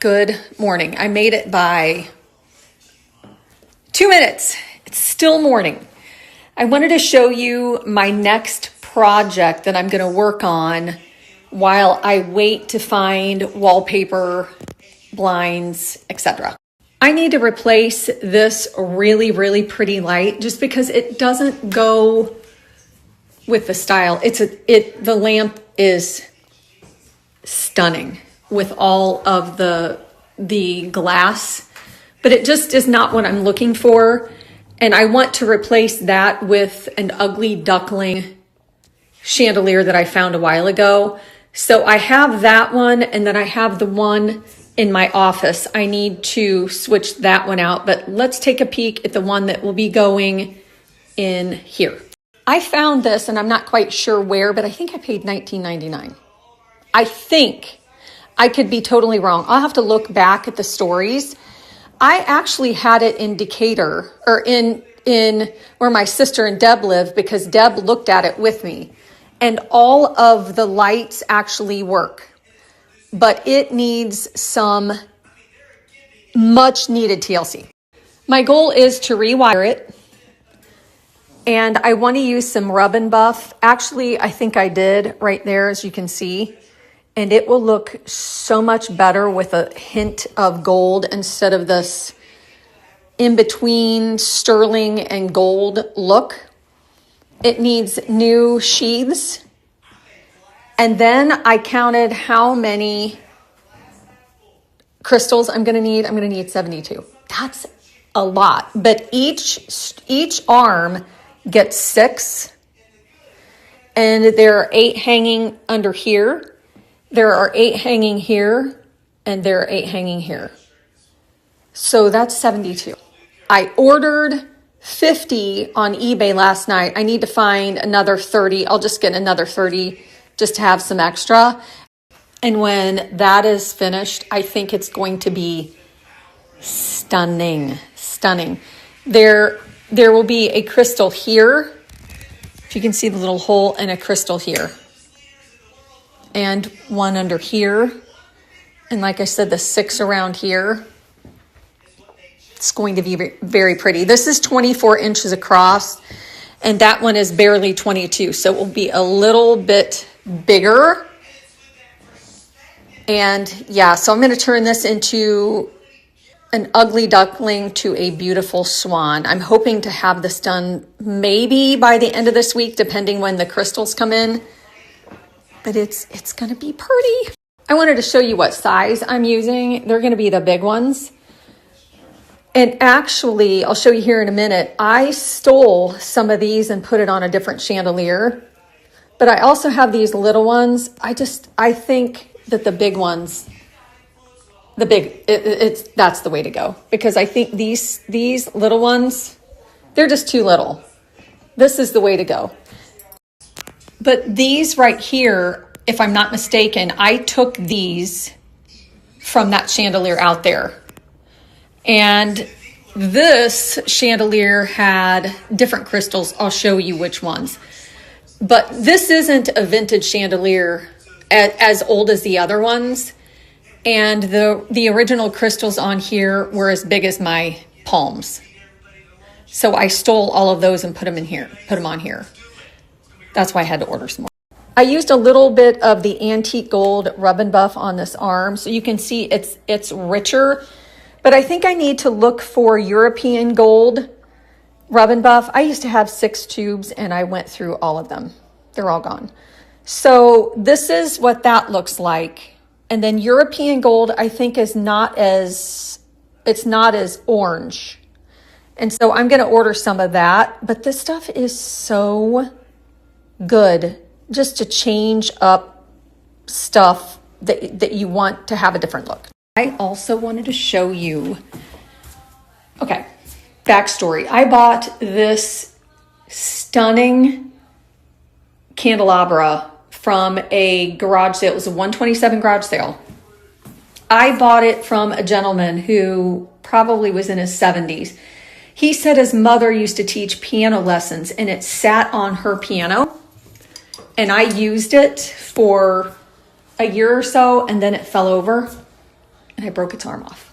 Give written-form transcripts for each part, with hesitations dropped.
Good morning. I made it by 2 minutes. It's still morning. I wanted to show you my next project that I'm going to work on while I wait to find wallpaper, blinds, etc. I need to replace this really pretty light just because it doesn't go with the style. The lamp is stunning with all of the glass, but it just is not what I'm looking for. And I want to replace that with an ugly duckling chandelier that I found a while ago. So I have that one, and then I have the one in my office. I need to switch that one out, but let's take a peek at the one that will be going in here. I found this, and I'm not quite sure where, but I think I paid $19.99. I think. I could be totally wrong. I'll have to look back at the stories. I actually had it in Decor, or in where my sister and Deb live, because Deb looked at it with me. And all of the lights actually work. But it needs some much needed TLC. My goal is to rewire it. And I want to use some rub and buff. Actually, I think I did right there, as you can see. And it will look so much better with a hint of gold instead of this in-between sterling and gold look. It needs new sheaths. And then I counted how many crystals I'm going to need. I'm going to need 72. That's a lot. But each arm gets 6. And there are 8 hanging under here. There are 8 hanging here, and there are 8 hanging here. So that's 72. I ordered 50 on eBay last night. I need to find another 30. I'll just get another 30 just to have some extra. And when that is finished, I think it's going to be stunning, stunning. There will be a crystal here. If you can see the little hole, and a crystal here. And one under here. And like I said, the 6 around here. It's going to be very pretty. This is 24 inches across, and that one is barely 22. So it will be a little bit bigger. And yeah, so I'm going to turn this into an ugly duckling to a beautiful swan. I'm hoping to have this done maybe by the end of this week, depending when the crystals come in. But it's going to be pretty. I wanted to show you what size I'm using. They're going to be the big ones. And actually, I'll show you here in a minute, I stole some of these and put it on a different chandelier. But I also have these little ones. I think that the big ones, that's the way to go. Because I think these little ones, they're just too little. This is the way to go. But these right here, if I'm not mistaken, I took these from that chandelier out there. And this chandelier had different crystals. I'll show you which ones. But this isn't a vintage chandelier as old as the other ones. And the original crystals on here were as big as my palms. So I stole all of those and put them on here. That's why I had to order some more. I used a little bit of the antique gold rub and buff on this arm. So you can see it's richer. But I think I need to look for European gold rub and buff. I used to have 6 tubes, and I went through all of them. They're all gone. So this is what that looks like. And then European gold, I think, it's not as orange. And so I'm going to order some of that. But this stuff is so good just to change up stuff that you want to have a different look. I also wanted to show you, okay, backstory. I bought this stunning candelabra from a garage sale. It was a 127 garage sale. I bought it from a gentleman who probably was in his 70s. He said his mother used to teach piano lessons, and it sat on her piano. And I used it for a year or so, and then it fell over. and I broke its arm off.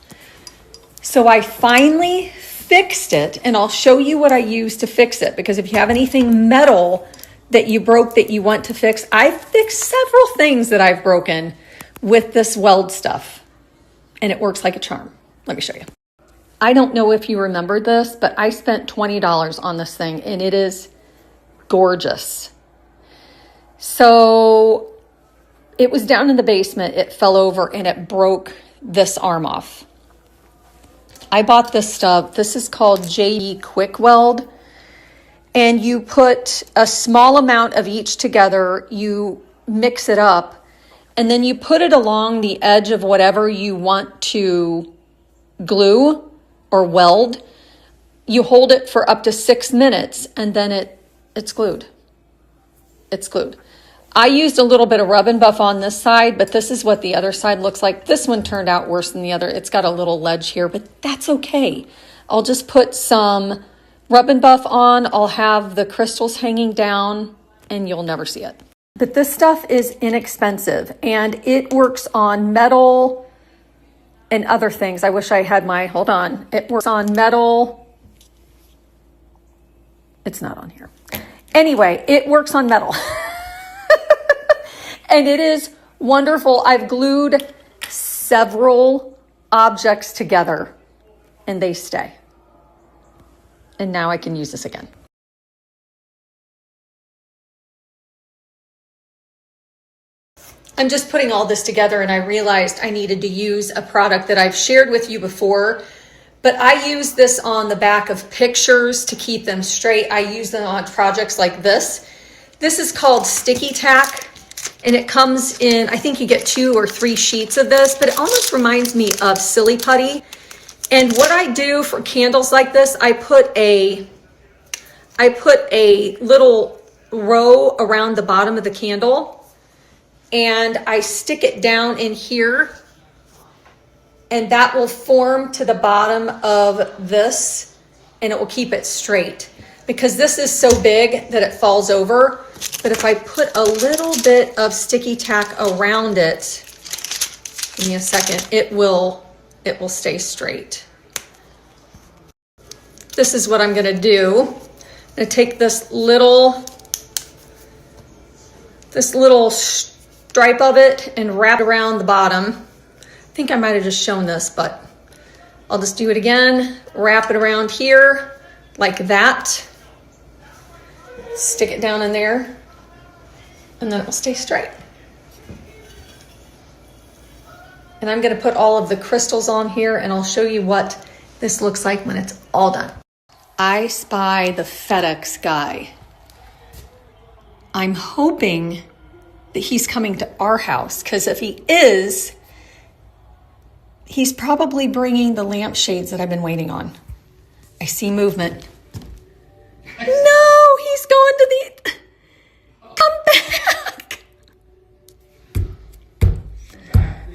So I finally fixed it, and I'll show you what I used to fix it, because if you have anything metal that you broke that you want to fix, I've fixed several things that I've broken with this weld stuff, and it works like a charm. Let me show you. I don't know if you remember this, but I spent $20 on this thing, and it is gorgeous. So it was down in the basement, it fell over, and it broke this arm off. I bought this stuff. This is called JD Quick Weld. And you put a small amount of each together, you mix it up, and then you put it along the edge of whatever you want to glue or weld. You hold it for up to 6 minutes, and then it's glued. It's glued. I used a little bit of rub and buff on this side, but this is what the other side looks like. This one turned out worse than the other. It's got a little ledge here, but that's okay. I'll just put some rub and buff on. I'll have the crystals hanging down, and you'll never see it. But this stuff is inexpensive, and it works on metal and other things. I wish I had my, hold on. It works on metal. It's not on here. Anyway, it works on metal. And it is wonderful. I've glued several objects together and they stay. And now I can use this again. I'm just putting all this together, and I realized I needed to use a product that I've shared with you before, but I use this on the back of pictures to keep them straight. I use them on projects like this. This is called Sticky Tack. And it comes in, I think you get 2 or 3 sheets of this, but it almost reminds me of Silly Putty. And what I do for candles like this, I put a little row around the bottom of the candle, and I stick it down in here, and that will form to the bottom of this, and it will keep it straight. Because this is so big that it falls over. But if I put a little bit of sticky tack around it, give me a second, it will stay straight. This is what I'm gonna do. I'm gonna take this little stripe of it and wrap it around the bottom. I think I might have just shown this, but I'll just do it again. Wrap it around here like that. Stick it down in there, and then it will stay straight. And I'm going to put all of the crystals on here, and I'll show you what this looks like when it's all done. I spy the FedEx guy. I'm hoping that he's coming to our house, because if he is, he's probably bringing the lampshades that I've been waiting on. I see movement. No, he's going to the... Come back.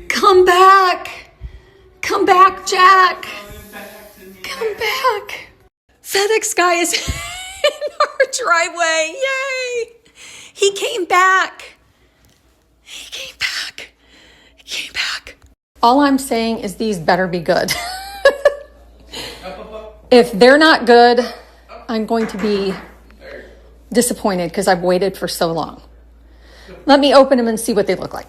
Come back. Come back, Jack. Come back. FedEx guy is in our driveway. Yay. He came back. He came back. He came back. All I'm saying is these better be good. If they're not good, I'm going to be disappointed because I've waited for so long. Let me open them and see what they look like.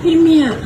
Beat me up.